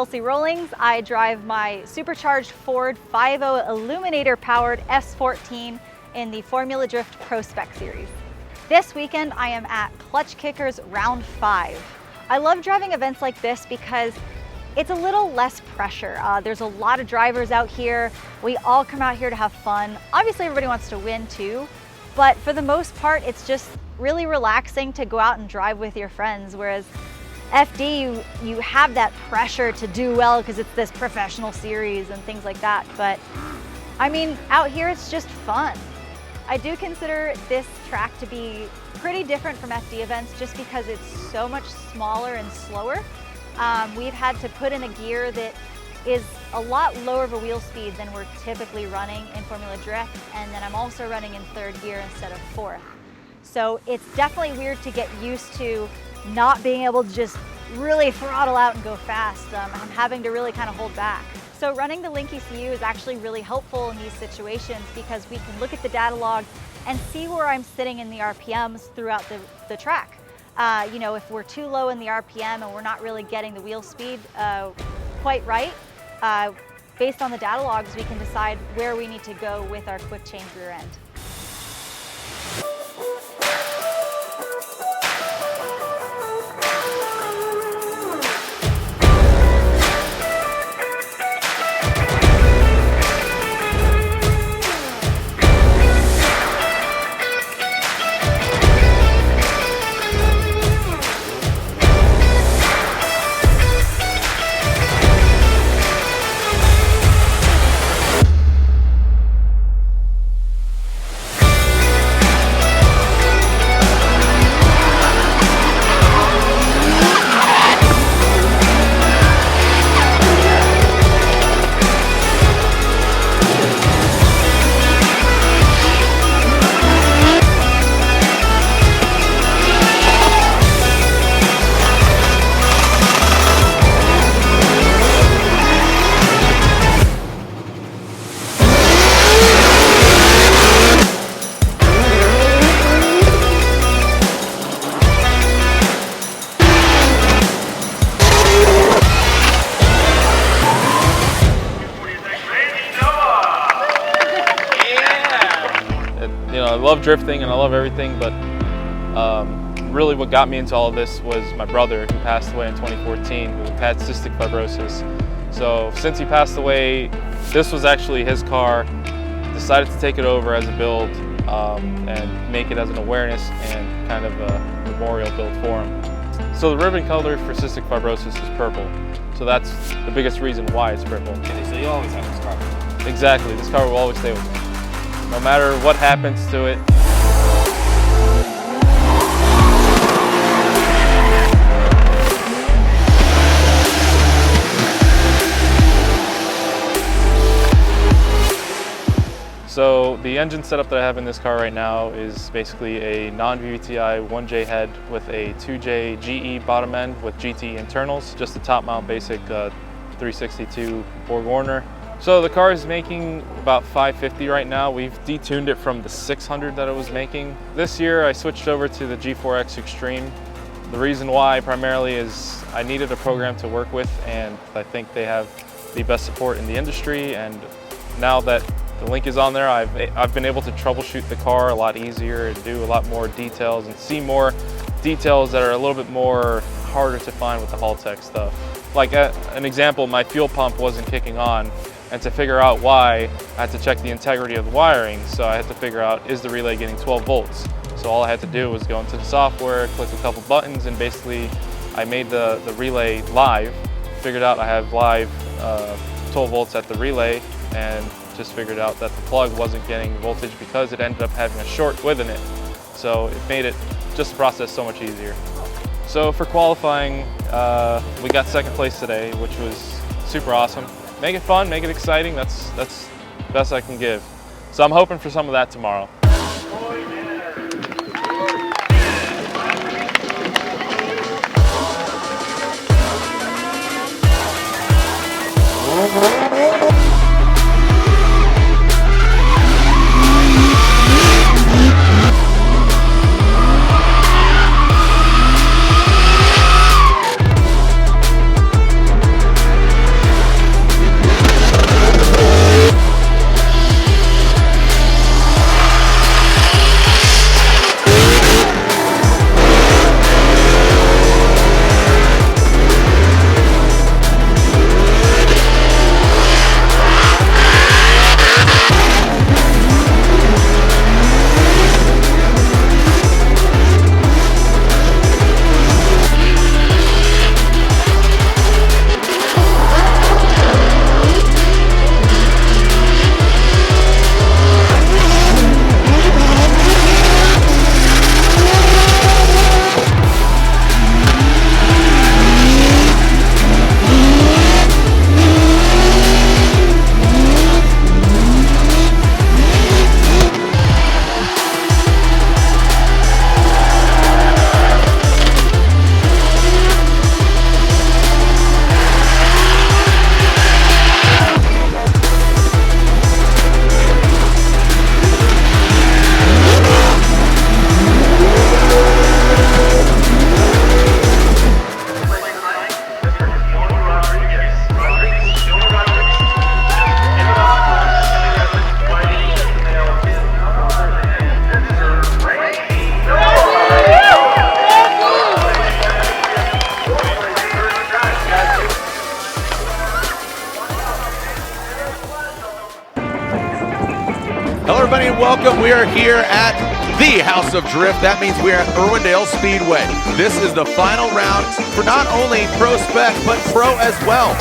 Kelsey Rowlings. I drive my supercharged Ford 5.0 Illuminator powered S14 in the Formula Drift Pro Spec Series. This weekend I am at Klutch Kickers Round 5. I love driving events like this because it's a little less pressure. There's a lot of drivers out here. We all come out here to have fun. Obviously everybody wants to win too, but for the most part it's just really relaxing to go out and drive with your friends, whereas FD, you have that pressure to do well because it's this professional series and things like that. But I mean, out here it's just fun. I do consider this track to be pretty different from FD events just because it's so much smaller and slower. We've had to put in a gear that is a lot lower of a wheel speed than we're typically running in Formula Drift, and then I'm also running in third gear instead of fourth. So it's definitely weird to get used to not being able to just really throttle out and go fast. I'm having to really kind of hold back. So running the Link ECU is actually really helpful in these situations because we can look at the data log and see where I'm sitting in the RPMs throughout the track. You know, if we're too low in the RPM and we're not really getting the wheel speed quite right, based on the data logs, we can decide where we need to go with our quick change rear end. I love drifting and I love everything, but really what got me into all of this was my brother, who passed away in 2014, who had cystic fibrosis. So since he passed away, this was actually his car. Decided to take it over as a build and make it as an awareness and kind of a memorial build for him. So the ribbon color for cystic fibrosis is purple. So that's the biggest reason why it's purple. Okay, so you always have this car? Exactly, this car will always stay with me. No matter what happens to it. So the engine setup that I have in this car right now is basically a non-VVTi 1J head with a 2J GE bottom end with GT internals, just a top mount basic 362 Borg Warner. So the car is making about 550 right now. We've detuned it from the 600 that it was making. This year I switched over to the G4X Extreme. The reason why primarily is I needed a program to work with, and I think they have the best support in the industry, and now that the Link is on there, I've been able to troubleshoot the car a lot easier and do a lot more details and see more details that are a little bit more harder to find with the Haltech stuff. Like an example, my fuel pump wasn't kicking on, and to figure out why, I had to check the integrity of the wiring. So I had to figure out, is the relay getting 12 volts? So all I had to do was go into the software, click a couple buttons, and basically I made the relay live, figured out I have live 12 volts at the relay, and just figured out that the plug wasn't getting voltage because it ended up having a short within it. So it made it just the process so much easier. So for qualifying, we got second place today, which was super awesome. Make it fun, make it exciting, that's the best I can give. So I'm hoping for some of that tomorrow. Hello everybody and welcome. We are here at the House of Drift. That means we are at Irwindale Speedway. This is the final round for not only Pro Spec, but Pro as well.